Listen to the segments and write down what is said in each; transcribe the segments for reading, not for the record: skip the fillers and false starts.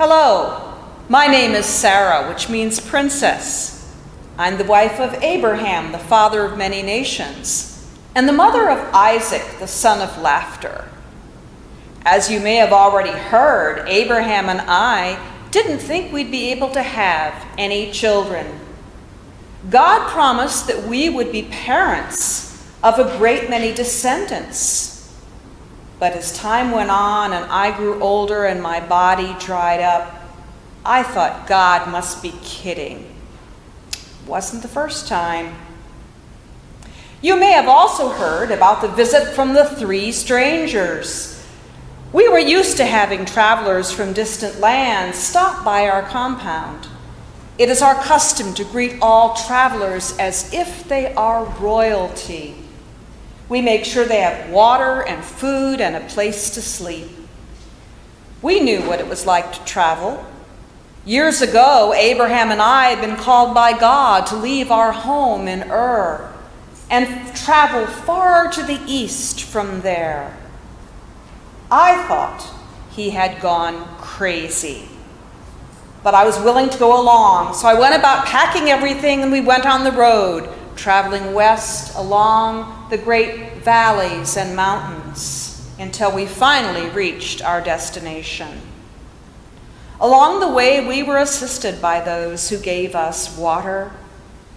Hello, my name is Sarah, which means princess. I'm the wife of Abraham, the father of many nations, and the mother of Isaac, the son of laughter. As you may have already heard, Abraham and I didn't think we'd be able to have any children. God promised that we would be parents of a great many descendants. But as time went on and I grew older and my body dried up, I thought God must be kidding. Wasn't the first time. You may have also heard about the visit from the 3 strangers. We were used to having travelers from distant lands stop by our compound. It is our custom to greet all travelers as if they are royalty. We make sure they have water and food and a place to sleep. We knew what it was like to travel. Years ago, Abraham and I had been called by God to leave our home in Ur and travel far to the east from there. I thought he had gone crazy, but I was willing to go along, so I went about packing everything and we went on the road, traveling west along the great valleys and mountains until we finally reached our destination. Along the way, we were assisted by those who gave us water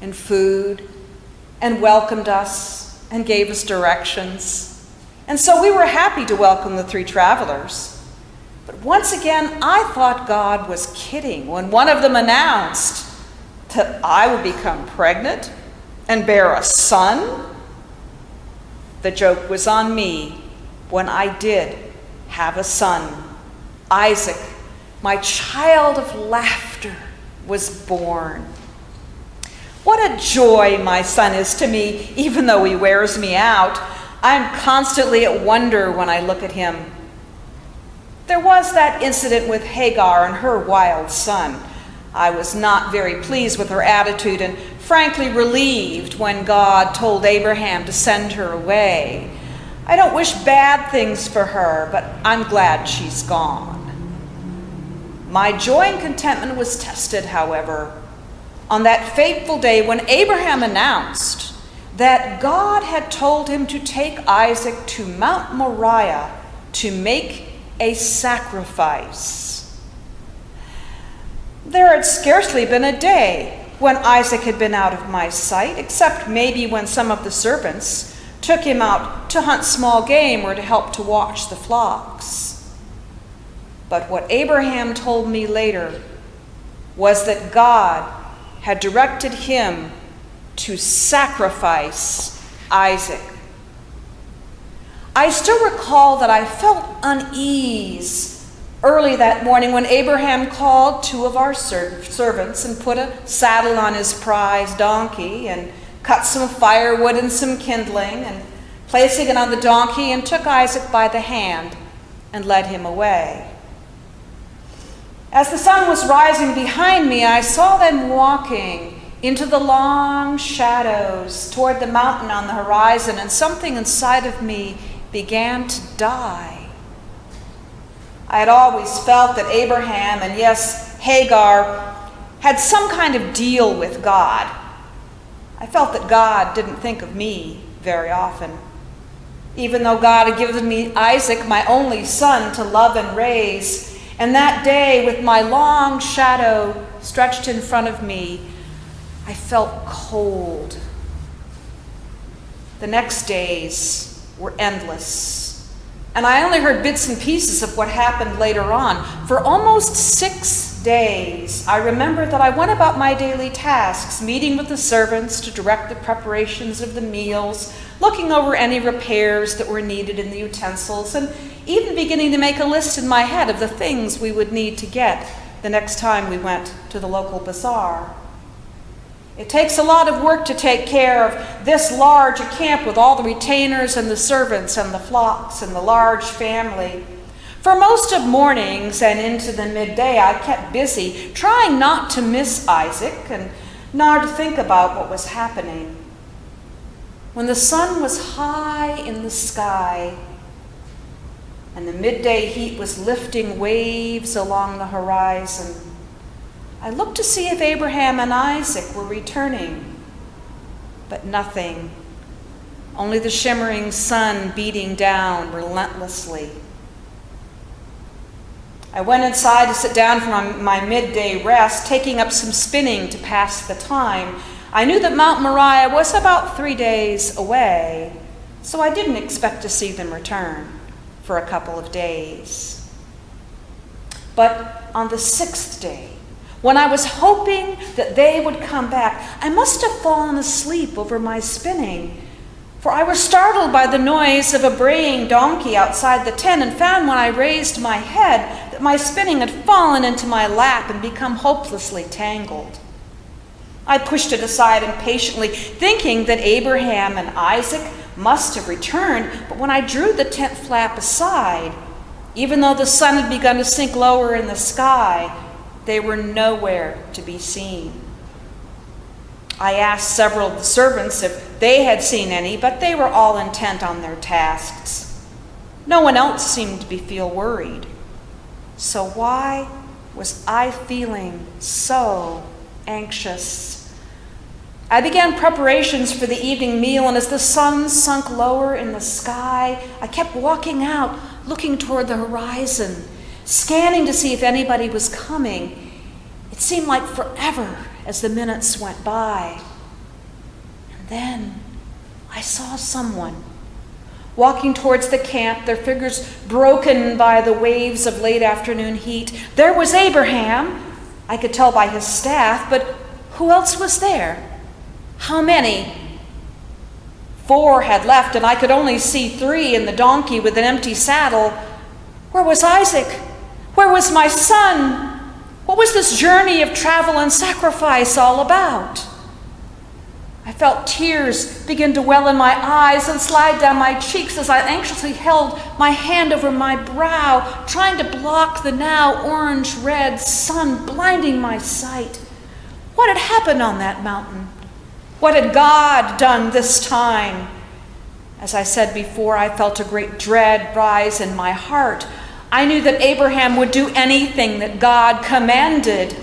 and food and welcomed us and gave us directions. And so we were happy to welcome the 3 travelers. But once again, I thought God was kidding when one of them announced that I would become pregnant and bear a son. The joke was on me when I did have a son. Isaac, my child of laughter, was born. What a joy my son is to me, even though he wears me out. I'm constantly at wonder when I look at him. There was that incident with Hagar and her wild son. I was not very pleased with her attitude and frankly relieved when God told Abraham to send her away. I don't wish bad things for her, but I'm glad she's gone. My joy and contentment was tested, however, on that fateful day when Abraham announced that God had told him to take Isaac to Mount Moriah to make a sacrifice. There had scarcely been a day when Isaac had been out of my sight, except maybe when some of the servants took him out to hunt small game or to help to watch the flocks. But what Abraham told me later was that God had directed him to sacrifice Isaac. I still recall that I felt unease early that morning when Abraham called 2 of our servants and put a saddle on his prize donkey and cut some firewood and some kindling and placing it on the donkey and took Isaac by the hand and led him away. As the sun was rising behind me, I saw them walking into the long shadows toward the mountain on the horizon, and something inside of me began to die. I had always felt that Abraham, and yes, Hagar, had some kind of deal with God. I felt that God didn't think of me very often. Even though God had given me Isaac, my only son, to love and raise, and that day with my long shadow stretched in front of me, I felt cold. The next days were endless. And I only heard bits and pieces of what happened later on. For almost 6 days, I remember that I went about my daily tasks, meeting with the servants to direct the preparations of the meals, looking over any repairs that were needed in the utensils, and even beginning to make a list in my head of the things we would need to get the next time we went to the local bazaar. It takes a lot of work to take care of this large a camp with all the retainers and the servants and the flocks and the large family. For most of mornings and into the midday, I kept busy trying not to miss Isaac and not to think about what was happening. When the sun was high in the sky, and the midday heat was lifting waves along the horizon. I looked to see if Abraham and Isaac were returning, but nothing. Only the shimmering sun beating down relentlessly. I went inside to sit down for my midday rest, taking up some spinning to pass the time. I knew that Mount Moriah was about 3 days away, so I didn't expect to see them return for a couple of days. But on the 6th day, when I was hoping that they would come back, I must have fallen asleep over my spinning, for I was startled by the noise of a braying donkey outside the tent and found when I raised my head that my spinning had fallen into my lap and become hopelessly tangled. I pushed it aside impatiently, thinking that Abraham and Isaac must have returned, but when I drew the tent flap aside, even though the sun had begun to sink lower in the sky, they were nowhere to be seen. I asked several of the servants if they had seen any, but they were all intent on their tasks. No one else seemed to feel worried. So why was I feeling so anxious? I began preparations for the evening meal, and as the sun sunk lower in the sky, I kept walking out, looking toward the horizon, scanning to see if anybody was coming. It seemed like forever as the minutes went by. And then I saw someone walking towards the camp, their figures broken by the waves of late afternoon heat. There was Abraham, I could tell by his staff, but who else was there? How many? 4 had left, and I could only see 3 in the donkey with an empty saddle. Where was Isaac? Where was my son? What was this journey of travel and sacrifice all about? I felt tears begin to well in my eyes and slide down my cheeks as I anxiously held my hand over my brow, trying to block the now orange-red sun blinding my sight. What had happened on that mountain? What had God done this time? As I said before, I felt a great dread rise in my heart. I knew that Abraham would do anything that God commanded.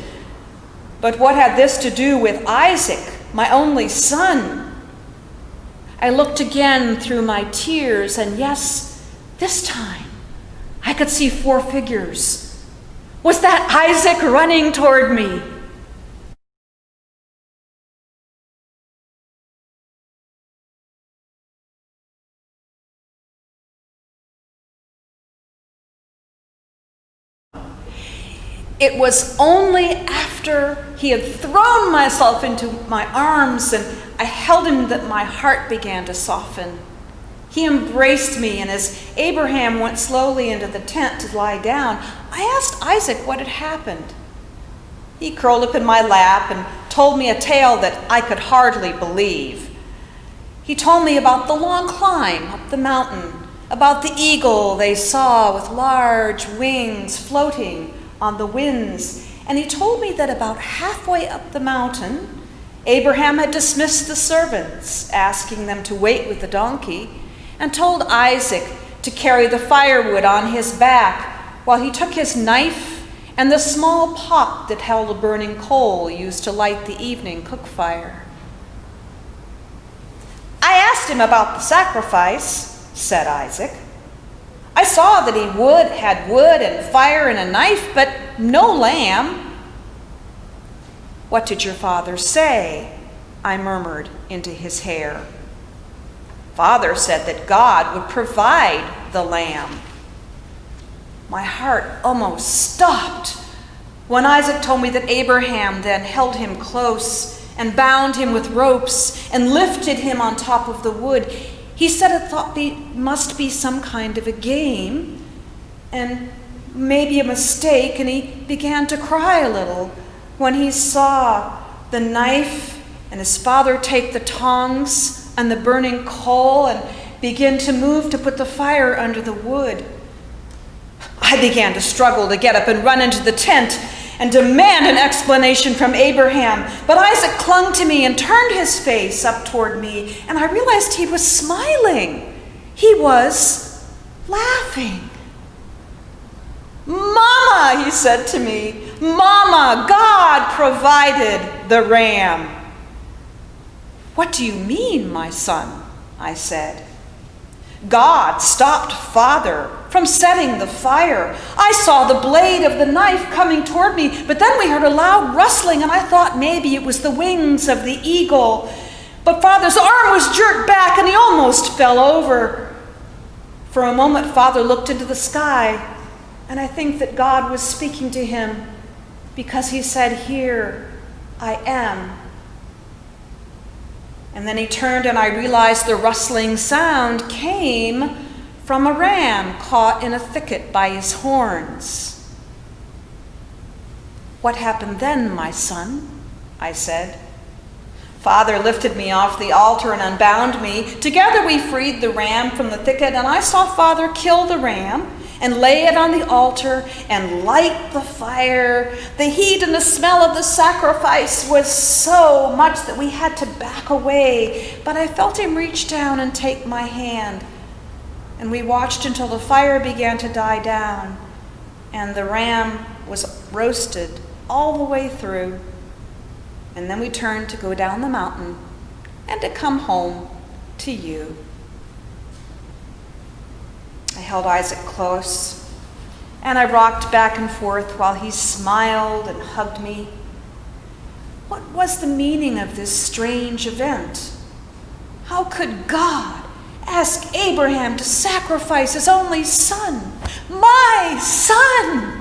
But what had this to do with Isaac, my only son? I looked again through my tears, and yes, this time I could see 4 figures. Was that Isaac running toward me? It was only after he had thrown myself into my arms and I held him that my heart began to soften. He embraced me, and as Abraham went slowly into the tent to lie down, I asked Isaac what had happened. He curled up in my lap and told me a tale that I could hardly believe. He told me about the long climb up the mountain, about the eagle they saw with large wings floating on the winds, and he told me that about halfway up the mountain, Abraham had dismissed the servants, asking them to wait with the donkey, and told Isaac to carry the firewood on his back while he took his knife and the small pot that held a burning coal used to light the evening cook fire. I asked him about the sacrifice, said Isaac. I saw that he had wood and fire and a knife, but no lamb. What did your father say? I murmured into his hair. Father said that God would provide the lamb. My heart almost stopped when Isaac told me that Abraham then held him close and bound him with ropes and lifted him on top of the wood. He said it must be some kind of a game and maybe a mistake, and he began to cry a little when he saw the knife and his father take the tongs and the burning coal and begin to move to put the fire under the wood. I began to struggle to get up and run into the tent and demand an explanation from Abraham. But Isaac clung to me and turned his face up toward me, and I realized he was smiling. He was laughing. he said to me, "Mama, God provided the ram." "What do you mean, my son?" I said. "God stopped Father from setting the fire. I saw the blade of the knife coming toward me, but then we heard a loud rustling, and I thought maybe it was the wings of the eagle. But Father's arm was jerked back, and he almost fell over." For a moment, Father looked into the sky, and I think that God was speaking to him because he said, "Here I am." And then he turned, and I realized the rustling sound came from a ram caught in a thicket by his horns. "What happened then, my son?" I said. Father lifted me off the altar and unbound me. Together we freed the ram from the thicket, and I saw Father kill the ram and lay it on the altar and light the fire. The heat and the smell of the sacrifice was so much that we had to back away, but I felt him reach down and take my hand, and we watched until the fire began to die down and the ram was roasted all the way through. And then we turned to go down the mountain and to come home to you. I held Isaac close, and I rocked back and forth while he smiled and hugged me. What was the meaning of this strange event? How could God ask Abraham to sacrifice his only son, my son?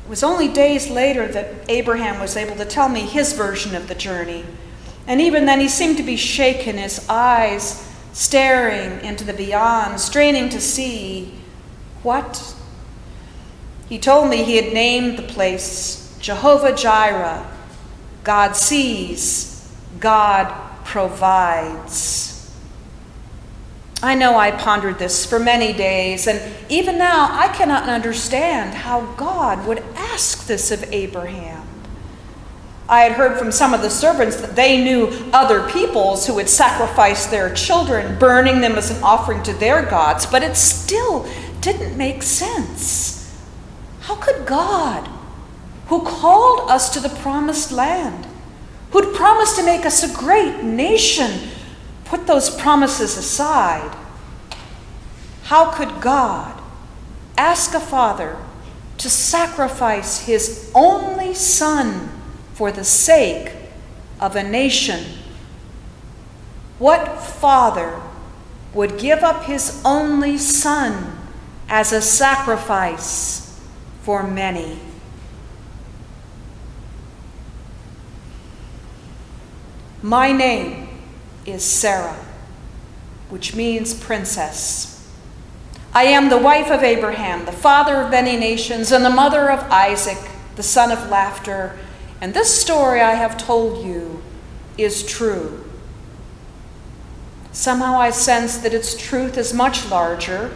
It was only days later that Abraham was able to tell me his version of the journey. And even then he seemed to be shaken, his eyes staring into the beyond, straining to see what? He told me he had named the place Jehovah Jireh. God sees, God provides. I know I pondered this for many days, and even now I cannot understand how God would ask this of Abraham. I had heard from some of the servants that they knew other peoples who would sacrifice their children, burning them as an offering to their gods, but it still didn't make sense. How could God, who called us to the promised land, who'd promised to make us a great nation, put those promises aside? How could God ask a father to sacrifice his only son for the sake of a nation? What father would give up his only son as a sacrifice for many? My name is Sarah, which means princess. I am the wife of Abraham, the father of many nations, and the mother of Isaac, the son of laughter. And this story I have told you is true. Somehow I sense that its truth is much larger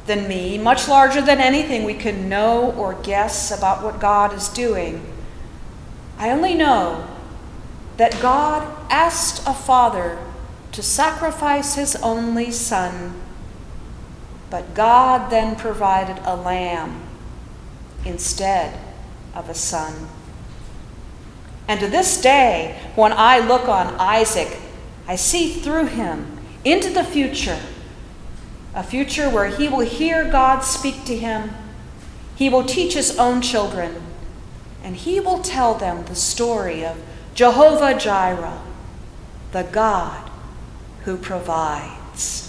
than me, much larger than anything we can know or guess about what God is doing. I only know that God asked a father to sacrifice his only son, but God then provided a lamb instead of a son. And to this day, when I look on Isaac, I see through him into the future, a future where he will hear God speak to him, he will teach his own children, and he will tell them the story of Jehovah Jireh, the God who provides.